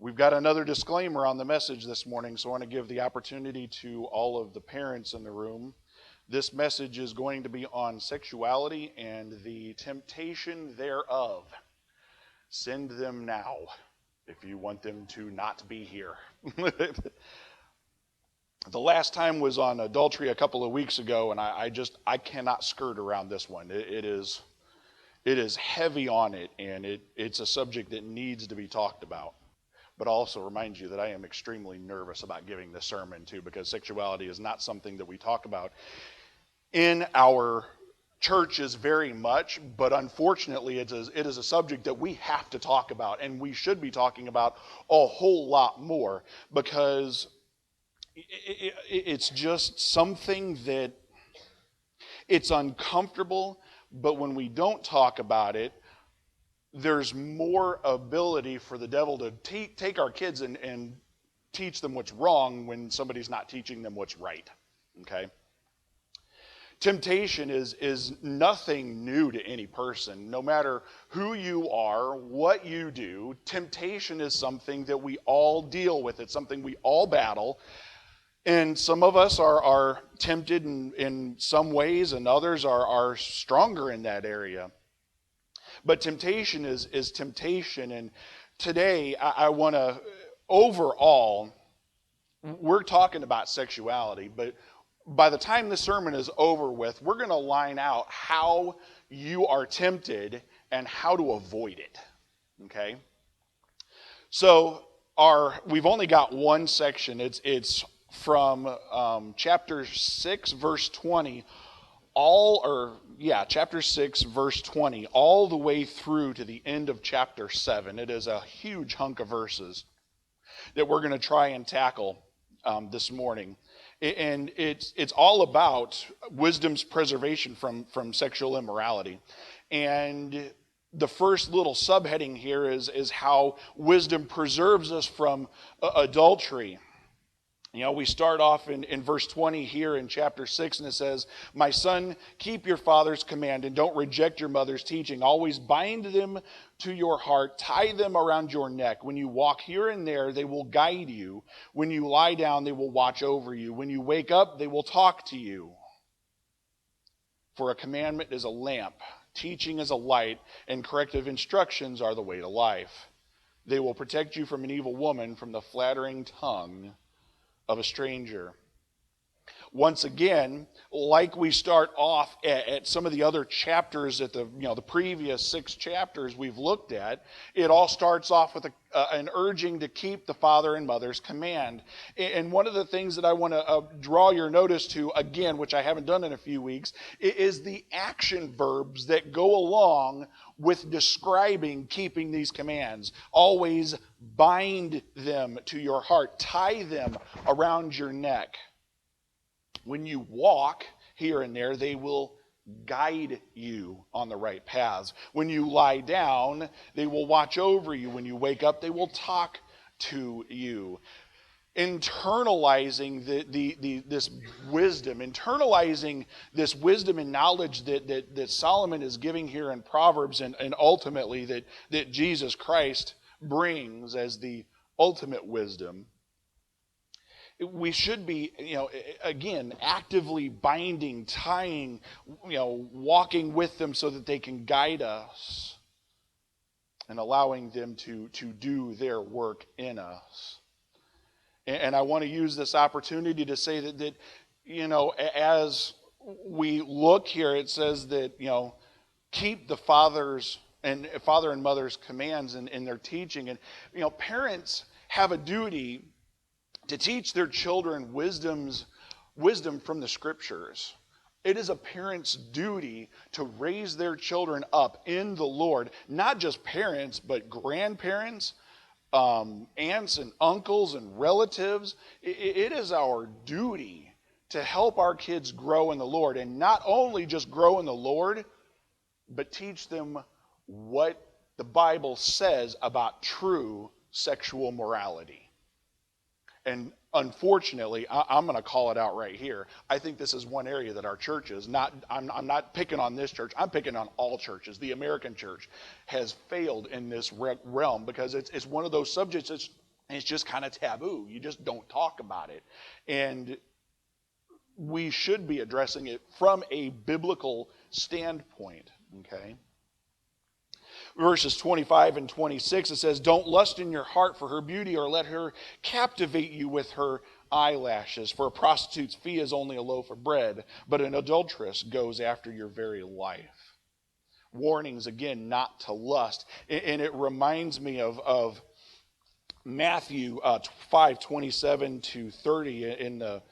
We've got another disclaimer on the message this morning, so I want to give the opportunity to all of the parents in the room. This message is going to be on sexuality and the temptation thereof. Send them now if you want them to not be here. The last time was on adultery a couple of weeks ago, and I cannot skirt around this one. It is heavy on it, and it's a subject that needs to be talked about. But I'll also remind you that I am extremely nervous about giving this sermon too, because sexuality is not something that we talk about in our churches very much, but unfortunately it is a subject that we have to talk about, and we should be talking about a whole lot more, because it's just something that it's uncomfortable, but when we don't talk about it, there's more ability for the devil to take our kids and teach them what's wrong when somebody's not teaching them what's right. Okay? Temptation is nothing new to any person. No matter who you are, what you do, temptation is something that we all deal with. It's something we all battle. And some of us are tempted in some ways, and others are stronger in that area. But temptation is temptation. And today I want to, overall, we're talking about sexuality, but by the time this sermon is over with, we're going to line out how you are tempted and how to avoid it. Okay? So we've only got one section. It's from chapter 6, verse 20, chapter 6, verse 20, all the way through to the end of chapter 7. It is a huge hunk of verses that we're going to try and tackle this morning. And it's all about wisdom's preservation from sexual immorality. And the first little subheading here is how wisdom preserves us from adultery. You know, we start off in verse 20 here in chapter 6, and it says, "My son, keep your father's command and don't reject your mother's teaching. Always bind them to your heart, tie them around your neck. When you walk here and there, they will guide you. When you lie down, they will watch over you. When you wake up, they will talk to you. For a commandment is a lamp, teaching is a light, and corrective instructions are the way to life. They will protect you from an evil woman, from the flattering tongue of a stranger." Once again, like we start off at some of the other chapters at the previous 6 chapters we've looked at, it all starts off with an urging to keep the father and mother's command. And one of the things that I want to draw your notice to, again, which I haven't done in a few weeks, is the action verbs that go along with describing keeping these commands. Always bind them to your heart. Tie them around your neck. When you walk here and there, they will guide you on the right paths. When you lie down, they will watch over you. When you wake up, they will talk to you. Internalizing this wisdom and knowledge that Solomon is giving here in Proverbs, and ultimately that Jesus Christ brings as the ultimate wisdom. We should be, again, actively binding, tying, walking with them so that they can guide us and allowing them to do their work in us. And I want to use this opportunity to say that as we look here, it says that, keep the father and mother's commands in their teaching. And, parents have a duty to teach their children wisdom from the scriptures. It is a parent's duty to raise their children up in the Lord. Not just parents, but grandparents, aunts and uncles and relatives. It is our duty to help our kids grow in the Lord. And not only just grow in the Lord, but teach them what the Bible says about true sexual morality. And unfortunately, I'm going to call it out right here. I think this is one area that our churches, I'm not picking on this church, I'm picking on all churches. The American church has failed in this realm because it's one of those subjects that's It's just kind of taboo. You just don't talk about it. And we should be addressing it from a biblical standpoint, okay? Verses 25 and 26, it says, don't lust in your heart for her beauty, or let her captivate you with her eyelashes. For a prostitute's fee is only a loaf of bread, but an adulteress goes after your very life. Warnings, again, not to lust. And it reminds me of Matthew 5:27 to 30 in the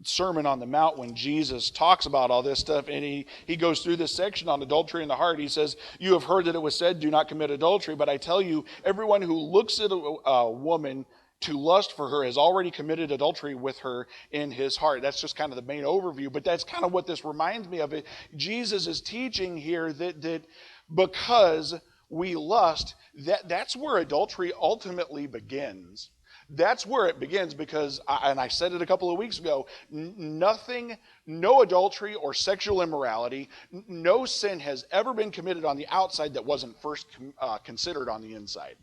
Sermon on the Mount, when Jesus talks about all this stuff, and he goes through this section on adultery in the heart. He says, you have heard that it was said, do not commit adultery, but I tell you, everyone who looks at a woman to lust for her has already committed adultery with her in his heart. That's just kind of the main overview, but that's kind of what this reminds me of. It. Jesus is teaching here that because we lust, that's where adultery ultimately begins. That's where it begins, because, and I said it a couple of weeks ago, no adultery or sexual immorality, no sin has ever been committed on the outside that wasn't first considered on the inside.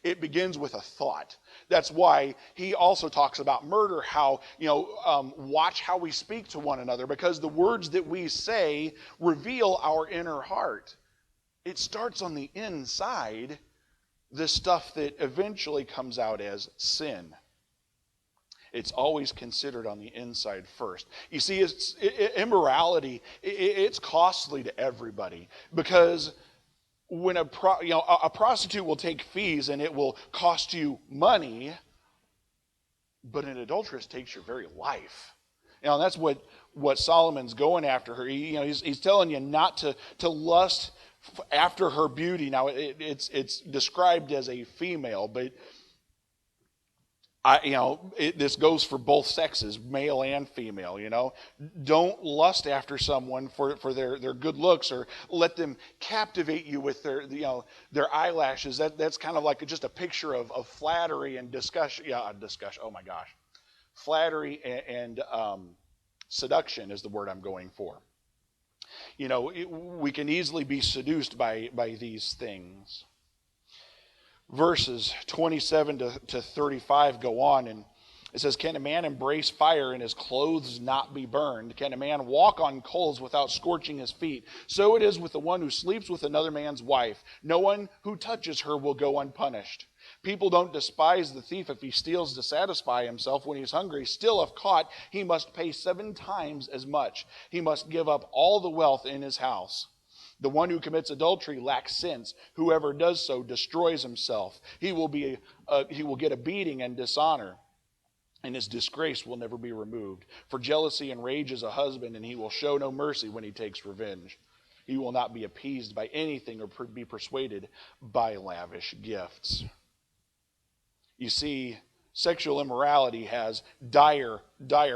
It begins with a thought. That's why he also talks about murder, how, watch how we speak to one another, because the words that we say reveal our inner heart. It starts on the inside, the stuff that eventually comes out as sin. It's always considered on the inside first. You see, immorality, it's costly to everybody, because when a prostitute will take fees and it will cost you money, but an adulteress takes your very life. And that's what Solomon's going after her. He's telling you not to lust after her beauty. Now, it's described as a female, but this goes for both sexes, male and female. Don't lust after someone for their good looks, or let them captivate you with their eyelashes. That's kind of like just a picture of flattery and discussion. Discussion. Oh my gosh, flattery and seduction is the word I'm going for. We can easily be seduced by these things. Verses 27 to 35 go on, and it says, can a man embrace fire and his clothes not be burned? Can a man walk on coals without scorching his feet? So it is with the one who sleeps with another man's wife. No one who touches her will go unpunished. People don't despise the thief if he steals to satisfy himself when he's hungry. Still, if caught, he must pay 7 times as much. He must give up all the wealth in his house. The one who commits adultery lacks sense. Whoever does so destroys himself. He will get a beating and dishonor, and his disgrace will never be removed. For jealousy enrages a husband, and he will show no mercy when he takes revenge. He will not be appeased by anything or be persuaded by lavish gifts. You see, sexual immorality has dire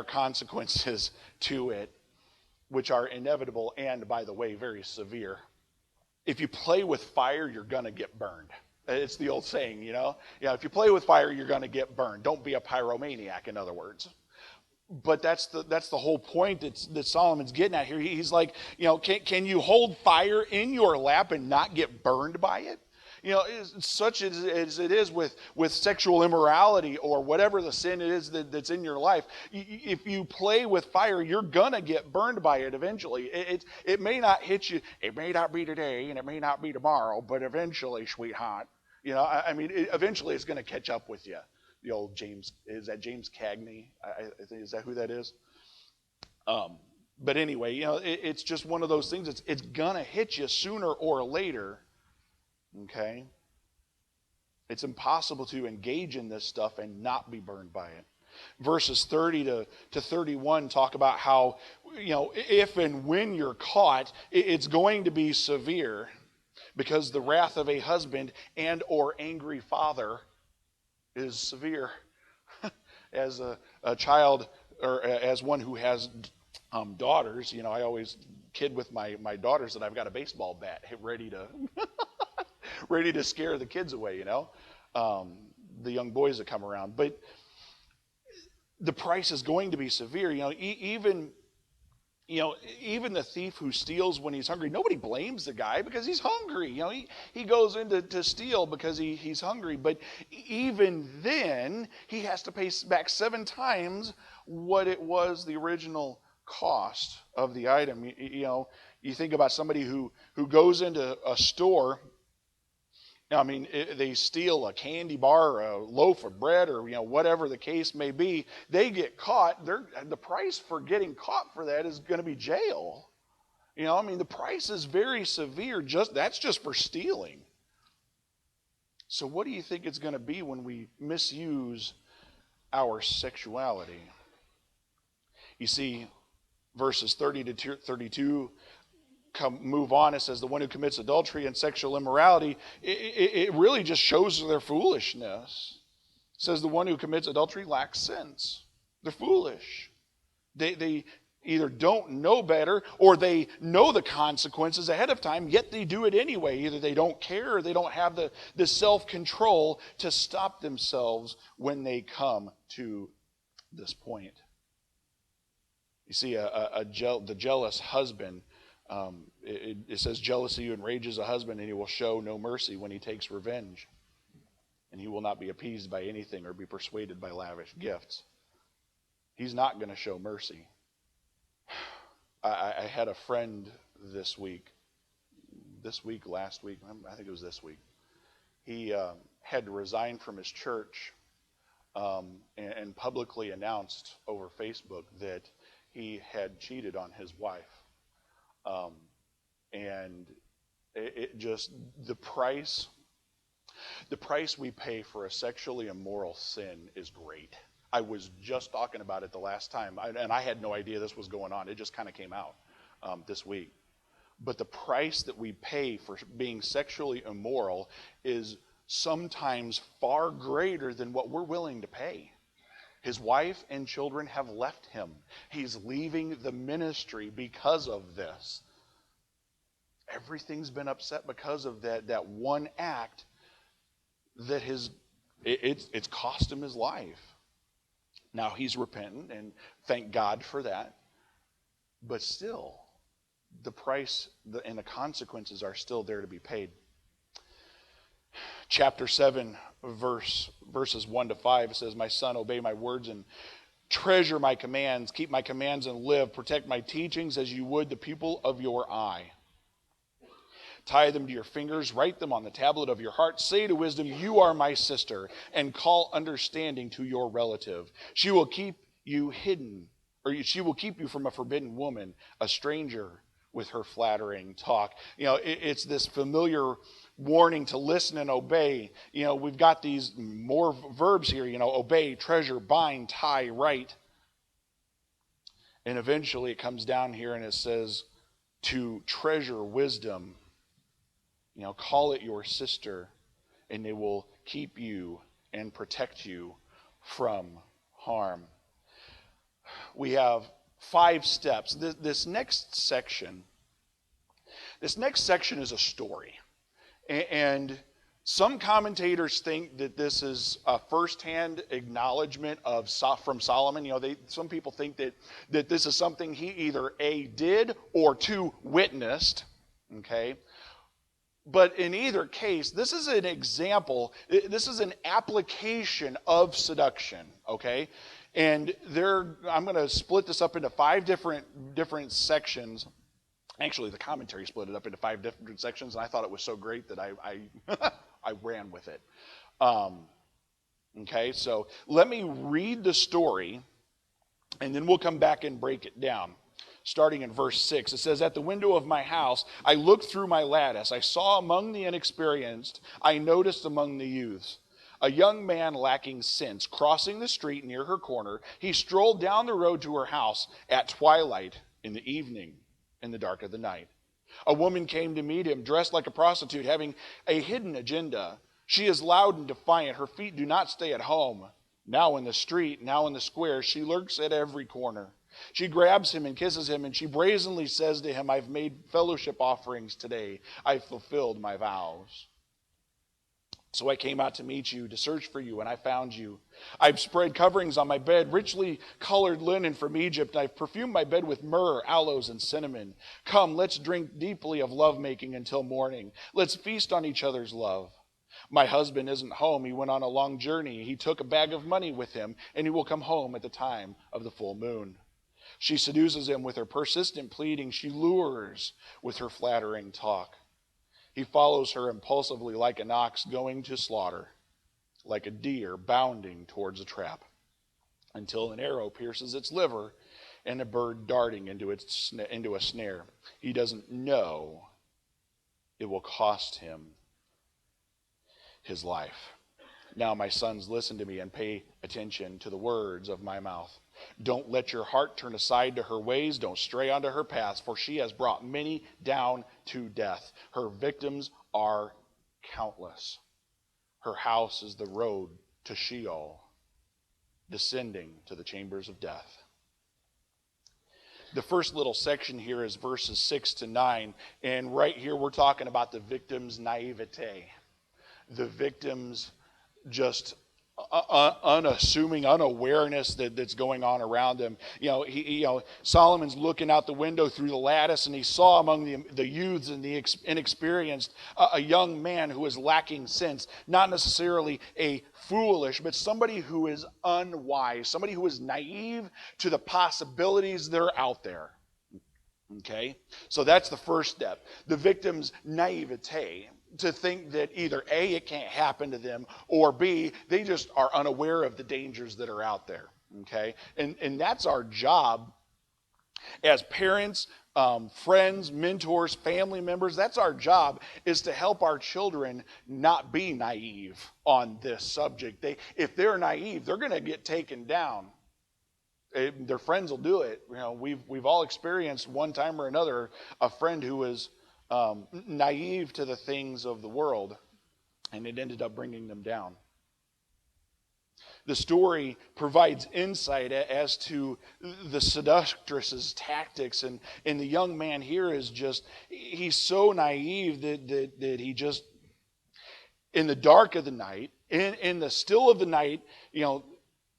consequences to it, which are inevitable and, by the way, very severe. If you play with fire, you're going to get burned. It's the old saying, if you play with fire, you're going to get burned. Don't be a pyromaniac, in other words. But that's the whole point that Solomon's getting at here. He's like, can you hold fire in your lap and not get burned by it? Such as it is with sexual immorality or whatever the sin it is that's in your life. If you play with fire, you're going to get burned by it eventually. It may not hit you. It may not be today and it may not be tomorrow, but eventually, sweetheart, eventually it's going to catch up with you. The old James, is that James Cagney? I think, is that who that is? But anyway, it's just one of those things. It's going to hit you sooner or later. Okay? It's impossible to engage in this stuff and not be burned by it. Verses 30 to 31 talk about how, if and when you're caught, it's going to be severe, because the wrath of a husband and or angry father is severe. As a child, or as one who has daughters, I always kid with my daughters that I've got a baseball bat ready to scare the kids away, the young boys that come around. But the price is going to be severe. Even Even the thief who steals when he's hungry, nobody blames the guy because he's hungry. He goes in to steal because he's hungry. But even then, he has to pay back 7 times what it was the original cost of the item. You think about somebody who goes into a store. They steal a candy bar or a loaf of bread or whatever the case may be. They get caught. The price for getting caught for that is going to be jail. The price is very severe. That's just for stealing. So what do you think it's going to be when we misuse our sexuality? You see, verses 30 to 32 move on. It says the one who commits adultery and sexual immorality, it really just shows their foolishness. It says the one who commits adultery lacks sense. They're foolish. They either don't know better or they know the consequences ahead of time, yet they do it anyway. Either they don't care or they don't have the self-control to stop themselves when they come to this point. You see, the jealous husband, it says jealousy enrages a husband, and he will show no mercy when he takes revenge. And he will not be appeased by anything or be persuaded by lavish gifts. He's not going to show mercy. I had a friend last week, I think it was this week. He had to resign from his church and publicly announced over Facebook that he had cheated on his wife. And it just, the price we pay for a sexually immoral sin is great. I was just talking about it the last time, and I had no idea this was going on. It just kind of came out this week. But the price that we pay for being sexually immoral is sometimes far greater than what we're willing to pay. His wife and children have left him. He's leaving the ministry because of this. Everything's been upset because of that one act that it's cost him his life. Now he's repentant, and thank God for that. But still, the price and the consequences are still there to be paid. Chapter 7, verses 1 to 5 says, "My son, obey my words and treasure my commands. Keep my commands and live. Protect my teachings as you would the pupil of your eye. Tie them to your fingers. Write them on the tablet of your heart. Say to wisdom, you are my sister, and call understanding to your relative. She will keep you hidden, or she will keep you from a forbidden woman, a stranger with her flattering talk." It's this familiar warning to listen and obey. We've got these more verbs here, obey, treasure, bind, tie, write. And eventually it comes down here and it says to treasure wisdom. Call it your sister, and it will keep you and protect you from harm. We have 5 steps. This next section is a story. And some commentators think that this is a firsthand acknowledgement from Solomon. Some people think that this is something he either A, did, or 2, witnessed. Okay? But in either case, this is an example, this is an application of seduction, okay? And I'm going to split this up into 5 different sections. Actually, the commentary split it up into 5 different sections, and I thought it was so great that I ran with it. Okay, so let me read the story, and then we'll come back and break it down. Starting in verse 6, it says, "At the window of my house, I looked through my lattice. I saw among the inexperienced, I noticed among the youths, a young man lacking sense. Crossing the street near her corner, he strolled down the road to her house at twilight in the evening, in the dark of the night. A woman came to meet him, dressed like a prostitute, having a hidden agenda. She is loud and defiant. Her feet do not stay at home. Now in the street, now in the square, she lurks at every corner. She grabs him and kisses him, and she brazenly says to him, I've made fellowship offerings today. I've fulfilled my vows. So I came out to meet you, to search for you, and I found you. I've spread coverings on my bed, richly colored linen from Egypt. I've perfumed my bed with myrrh, aloes, and cinnamon. Come, let's drink deeply of lovemaking until morning. Let's feast on each other's love. My husband isn't home. He went on a long journey. He took a bag of money with him, and he will come home at the time of the full moon. She seduces him with her persistent pleading. She lures with her flattering talk. He follows her impulsively like an ox going to slaughter, like a deer bounding towards a trap, until an arrow pierces its liver and a bird darting into a snare. He doesn't know it will cost him his life. Now, my sons, listen to me and pay attention to the words of my mouth. Don't let your heart turn aside to her ways. Don't stray onto her paths, for she has brought many down to death. Her victims are countless. Her house is the road to Sheol, descending to the chambers of death. The first little section here is verses 6 to 9, and right here we're talking about the victim's naivete. The victim's just unassuming unawareness that's going on around him. Solomon's looking out the window through the lattice, and he saw among the youths and the inexperienced a young man who is lacking sense, not necessarily a foolish, but somebody who is unwise, somebody who is naive to the possibilities that are out there. Okay, so that's the first step. The victim's naivete, to think that either A, it can't happen to them, or B, they just are unaware of the dangers that are out there. Okay, and that's our job as parents, friends, mentors, family members. That's our job, is to help our children not be naive on this subject. If they're naive, they're going to get taken down. Their friends will do it. We've all experienced one time or another a friend who was naive to the things of the world, and it ended up bringing them down. The story provides insight as to the seductress's tactics, and the young man here is he's so naive that he just, in the dark of the night, in the still of the night,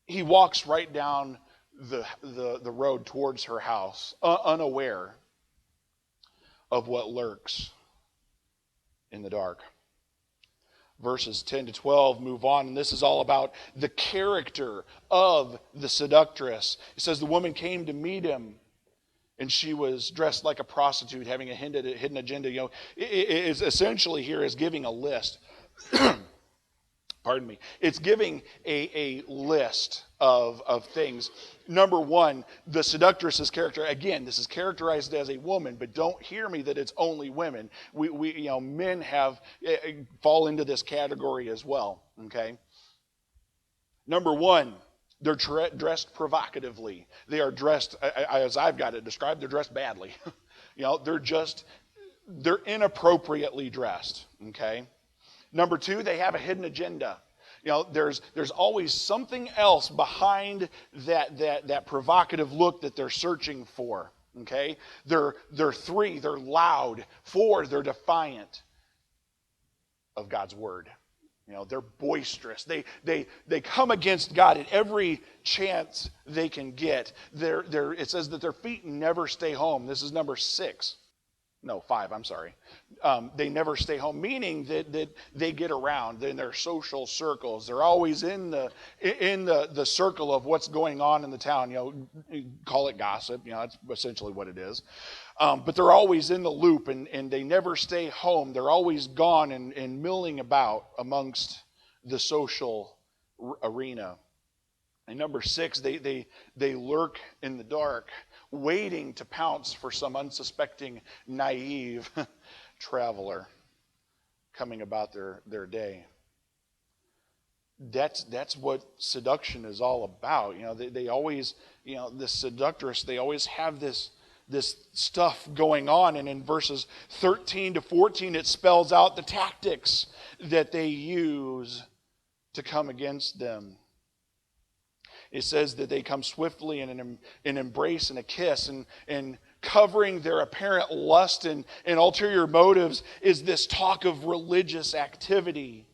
he walks right down the road towards her house, unaware of what lurks in the dark. Verses 10 to 12 move on, and this is all about the character of the seductress. It says the woman came to meet him, and she was dressed like a prostitute, having a hidden agenda. It is essentially here is giving a list. Pardon me. It's giving a list of things. Number one, the seductress's character. Again, this is characterized as a woman, but don't hear me that it's only women. We men have fall into this category as well. Okay. Number one, they're dressed provocatively. They are dressed, as I've got it described, they're dressed badly. They're inappropriately dressed. Okay. Number two, they have a hidden agenda. There's always something else behind that provocative look that they're searching for. Okay? They're three, they're loud. Four, they're defiant of God's word. They're boisterous. They come against God at every chance they can get. It says that their feet never stay home. This is number 6. No, 5, I'm sorry. They never stay home, meaning that they get around in their social circles. They're always in the circle of what's going on in the town. Call it gossip. That's essentially what it is. But they're always in the loop, and they never stay home. They're always gone and milling about amongst the social arena. And number 6, they lurk in the dark, waiting to pounce for some unsuspecting, naive traveler coming about their day. That's what seduction is all about. They always, the seductress, they always have this stuff going on. And in verses 13 to 14, it spells out the tactics that they use to come against them. It says that they come swiftly in an embrace and a kiss, and covering their apparent lust and ulterior motives is this talk of religious activity.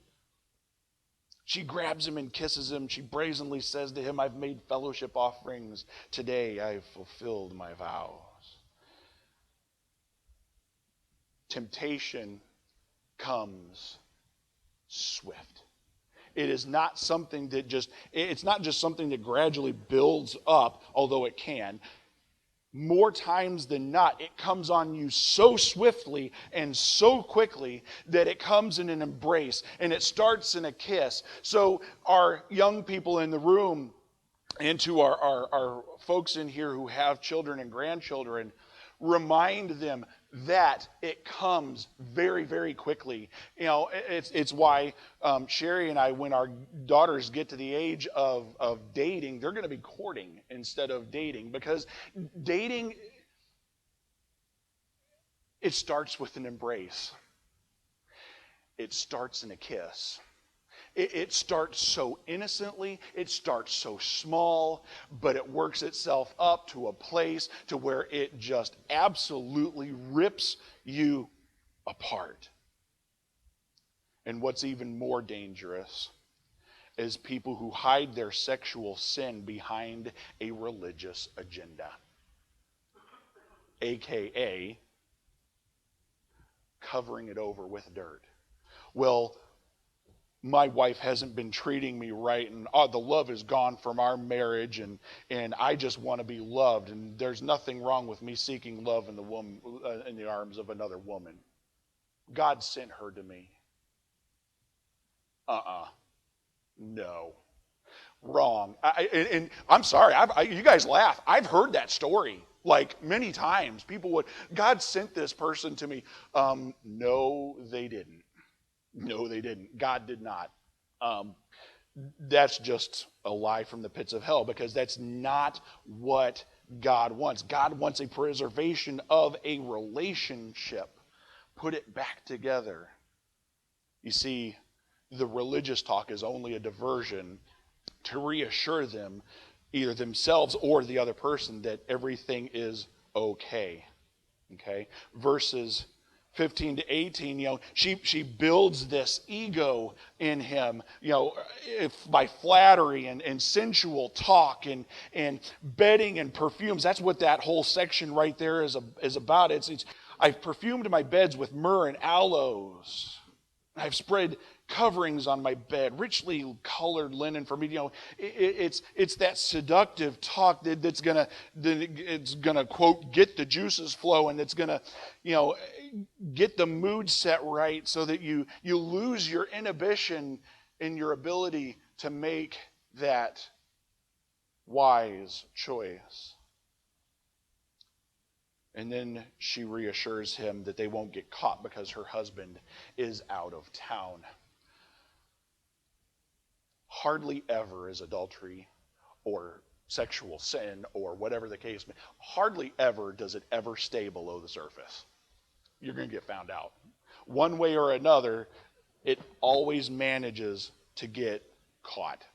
She grabs him and kisses him. She brazenly says to him, I've made fellowship offerings. Today I've fulfilled my vows. Temptation comes swift. It is not something that it's not just something that gradually builds up, although it can. More times than not, it comes on you so swiftly and so quickly that it comes in an embrace and it starts in a kiss. So our young people in the room and to our folks in here who have children and grandchildren, remind them that it comes very, very quickly. You know, it's why Sherry and I, when our daughters get to the age of dating, they're going to be courting instead of dating, because dating, it starts with an embrace. It starts in a kiss. It starts so innocently, it starts so small, but it works itself up to a place to where it just absolutely rips you apart. And what's even more dangerous is people who hide their sexual sin behind a religious agenda, aka covering it over with dirt. Well, my wife hasn't been treating me right, and the love is gone from our marriage, and I just want to be loved, and there's nothing wrong with me seeking love in the arms of another woman. God sent her to me. No. Wrong. And I'm sorry, you guys laugh. I've heard that story like many times. People would, God sent this person to me. No, they didn't. No, they didn't. God did not. That's just a lie from the pits of hell, because that's not what God wants. God wants a preservation of a relationship. Put it back together. You see, the religious talk is only a diversion to reassure them, either themselves or the other person, that everything is okay. Okay? Verses 15 to 18, you know, she builds this ego in him, you know, by flattery and sensual talk and bedding and perfumes. That's what that whole section right there is about. It's I've perfumed my beds with myrrh and aloes. I've spread coverings on my bed, richly colored linen for me. You know, it's that seductive talk that's gonna quote get the juices flowing. That's gonna, you know, get the mood set right so that you lose your inhibition in your ability to make that wise choice. And then she reassures him that they won't get caught because her husband is out of town. Hardly ever is adultery or sexual sin or whatever the case may be, hardly ever does it ever stay below the surface. You're going to get found out. One way or another, it always manages to get caught.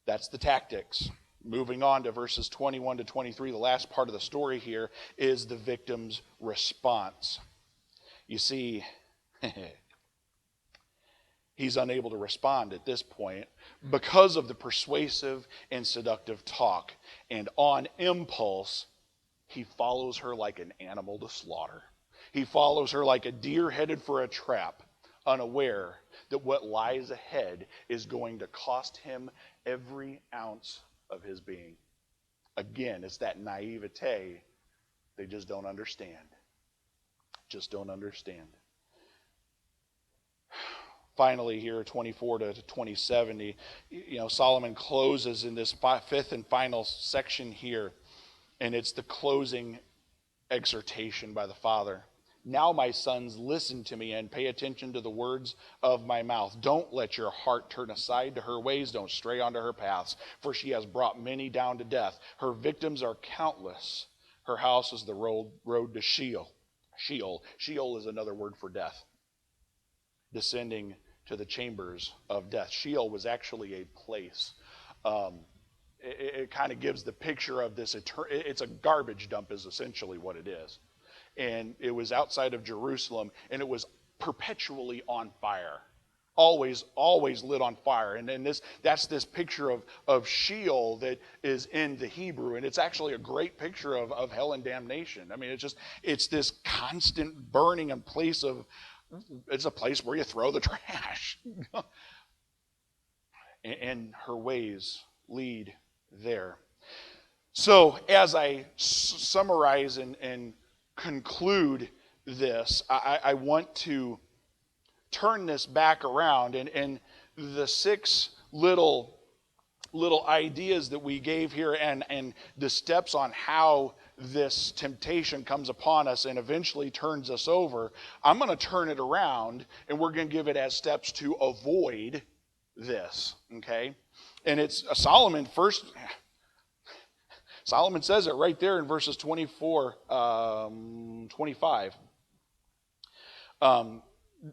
That's the tactics. Moving on to verses 21 to 23, the last part of the story here is the victim's response. You see, he's unable to respond at this point because of the persuasive and seductive talk. And on impulse, he follows her like an animal to slaughter. He follows her like a deer headed for a trap, unaware that what lies ahead is going to cost him every ounce of his being. Again, it's that naivete. They just don't understand. Just don't understand. Finally here, 24 to 27, you know, Solomon closes in this fifth and final section here, and it's the closing exhortation by the father. Now, my sons, listen to me and pay attention to the words of my mouth. Don't let your heart turn aside to her ways. Don't stray onto her paths, for she has brought many down to death. Her victims are countless. Her house is the road to Sheol. Sheol is another word for death. Descending to the chambers of death. Sheol was actually a place. It kind of gives the picture of this. It's a garbage dump is essentially what it is. And it was outside of Jerusalem, and it was perpetually on fire. always lit on fire. And then that's this picture of Sheol that is in the Hebrew, and it's actually a great picture of hell and damnation. I mean, it's this constant burning and place of, it's a place where you throw the trash. And her ways lead there. So as I summarize and conclude this, I want to turn this back around, and the six little ideas that we gave here, and the steps on how this temptation comes upon us and eventually turns us over, I'm going to turn it around, and we're going to give it as steps to avoid this, okay? And it's Solomon says it right there in verses 24, 25.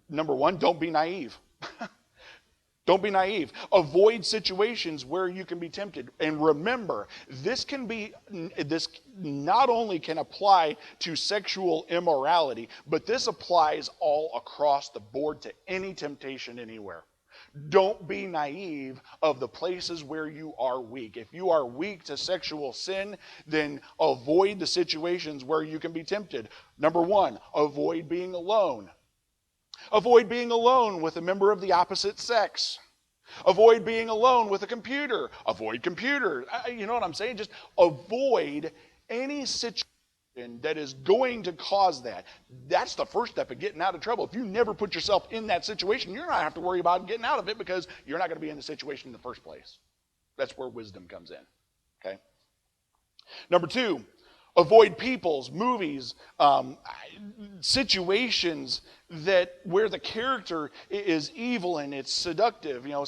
Number one, don't be naive. Don't be naive. Avoid situations where you can be tempted. And remember, this not only can apply to sexual immorality, but this applies all across the board to any temptation anywhere. Don't be naive of the places where you are weak. If you are weak to sexual sin, then avoid the situations where you can be tempted. Number one, avoid being alone. Avoid being alone with a member of the opposite sex. Avoid being alone with a computer. Avoid computers. You know what I'm saying? Just avoid any situation that is going to cause that. That's the first step of getting out of trouble. If you never put yourself in that situation, you're not going to have to worry about getting out of it, because you're not going to be in the situation in the first place. That's where wisdom comes in. Okay? Number two, avoid people's, movies, situations where the character is evil and it's seductive. You know,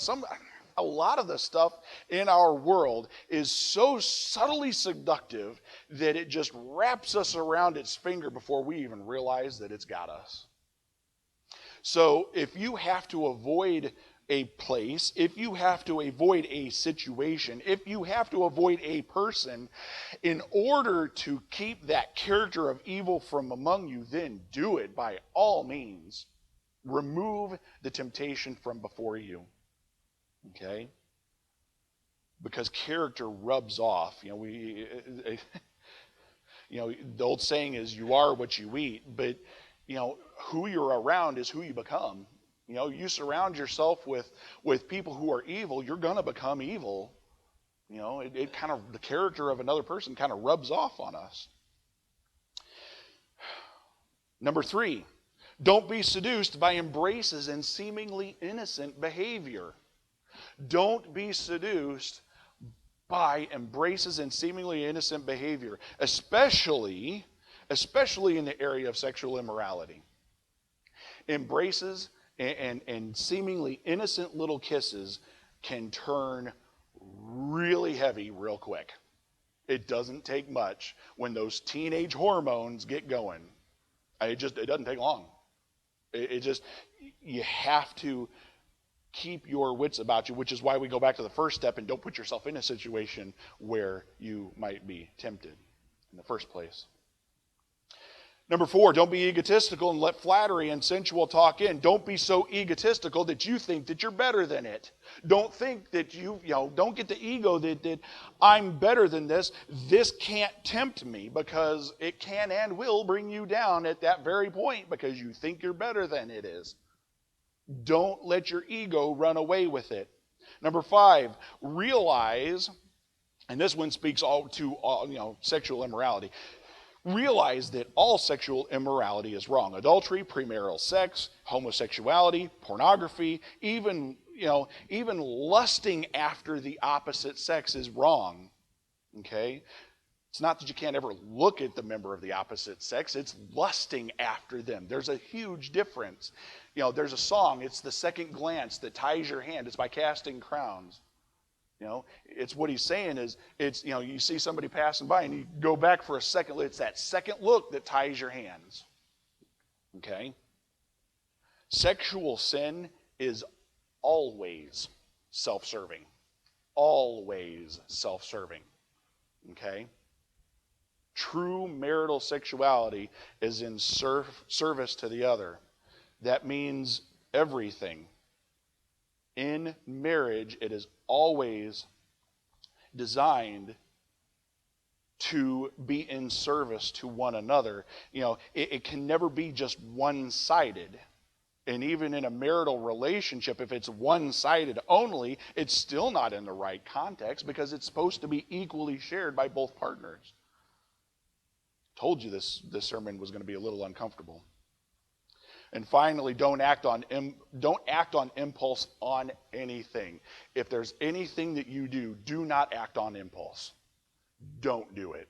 a lot of the stuff in our world is so subtly seductive that it just wraps us around its finger before we even realize that it's got us. So if you have to avoid a place, if you have to avoid a situation, if you have to avoid a person in order to keep that character of evil from among you, then do it by all means. Remove the temptation from before you. Okay? Because character rubs off. You know, the old saying is, you are what you eat, but you know, who you're around is who you become. You know, you surround yourself with people who are evil, you're going to become evil. You know, it kind of, the character of another person kind of rubs off on us. Number three, don't be seduced by embraces and seemingly innocent behavior. Don't be seduced by embraces and seemingly innocent behavior, especially in the area of sexual immorality. Embraces and seemingly innocent little kisses can turn really heavy real quick. It doesn't take much when those teenage hormones get going. It doesn't take long. You have to keep your wits about you, which is why we go back to the first step and don't put yourself in a situation where you might be tempted in the first place. Number four, don't be egotistical and let flattery and sensual talk in. Don't be so egotistical that you think that you're better than it. Don't think that don't get the ego that I'm better than this. This can't tempt me, because it can and will bring you down at that very point because you think you're better than it is. Don't let your ego run away with it. Number five, realize, and this one speaks to sexual immorality. Realize that all sexual immorality is wrong. Adultery, premarital sex, homosexuality, pornography, even lusting after the opposite sex is wrong. Okay? It's not that you can't ever look at the member of the opposite sex, it's lusting after them. There's a huge difference. There's a song, it's the second glance that ties your hand. It's by Casting Crowns. It's what he's saying is, you see somebody passing by and you go back for a second. It's that second look that ties your hands. Okay? Sexual sin is always self-serving. Always self-serving. Okay? True marital sexuality is in service to the other. That means everything. In marriage, it is always designed to be in service to one another. It can never be just one-sided. And even in a marital relationship, if it's one-sided only, it's still not in the right context because it's supposed to be equally shared by both partners. Told you this sermon was going to be a little uncomfortable. And finally, don't act on impulse on anything. If there's anything that you do, do not act on impulse. Don't do it.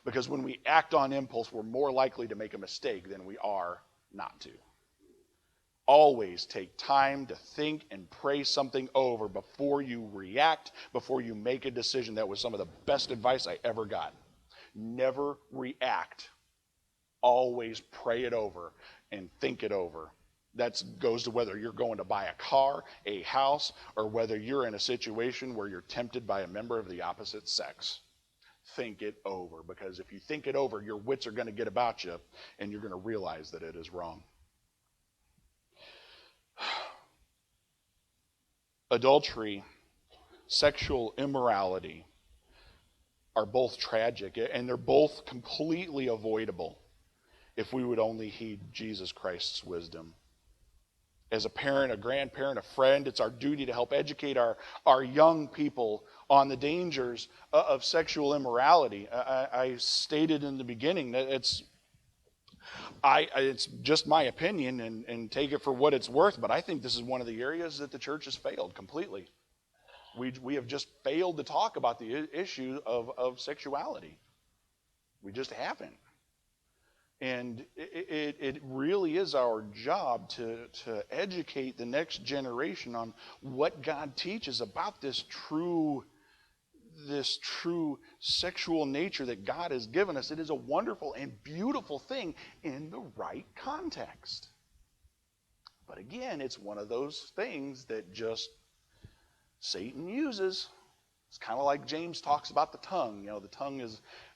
Because when we act on impulse, we're more likely to make a mistake than we are not to. Always take time to think and pray something over before you react, before you make a decision. That was some of the best advice I ever got. Never react. Always pray it over and think it over. That goes to whether you're going to buy a car, a house, or whether you're in a situation where you're tempted by a member of the opposite sex. Think it over, because if you think it over, your wits are going to get about you, and you're going to realize that it is wrong. Adultery, sexual immorality are both tragic, and they're both completely avoidable if we would only heed Jesus Christ's wisdom. As a parent, a grandparent, a friend, it's our duty to help educate our young people on the dangers of sexual immorality. I stated in the beginning that it's just my opinion, and take it for what it's worth, but I think this is one of the areas that the church has failed completely. We have just failed to talk about the issue of sexuality. We just haven't. And it really is our job to educate the next generation on what God teaches about this true sexual nature that God has given us. It is a wonderful and beautiful thing in the right context. But again, it's one of those things that just Satan uses. It's kind of like James talks about the tongue. The tongue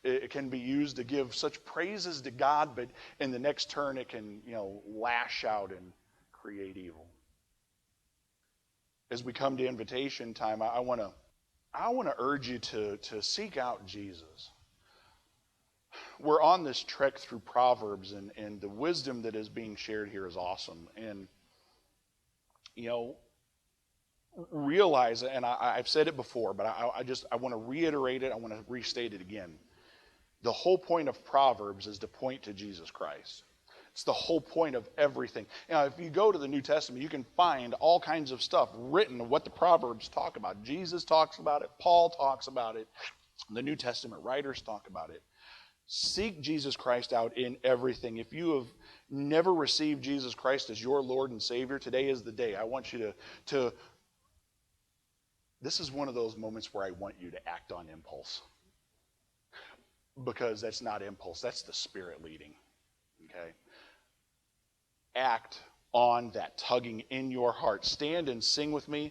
it can be used to give such praises to God, but in the next turn it can, lash out and create evil. As we come to invitation time, I want to urge you to seek out Jesus. We're on this trek through Proverbs, and the wisdom that is being shared here is awesome. And realize, and I've said it before, but I want to reiterate it. I want to restate it again. The whole point of Proverbs is to point to Jesus Christ. It's the whole point of everything. If you go to the New Testament, you can find all kinds of stuff written, what the Proverbs talk about. Jesus talks about it. Paul talks about it. The New Testament writers talk about it. Seek Jesus Christ out in everything. If you have never received Jesus Christ as your Lord and Savior, today is the day. I want you to this is one of those moments where I want you to act on impulse. Because that's not impulse, that's the Spirit leading. Okay? Act on that tugging in your heart. Stand and sing with me.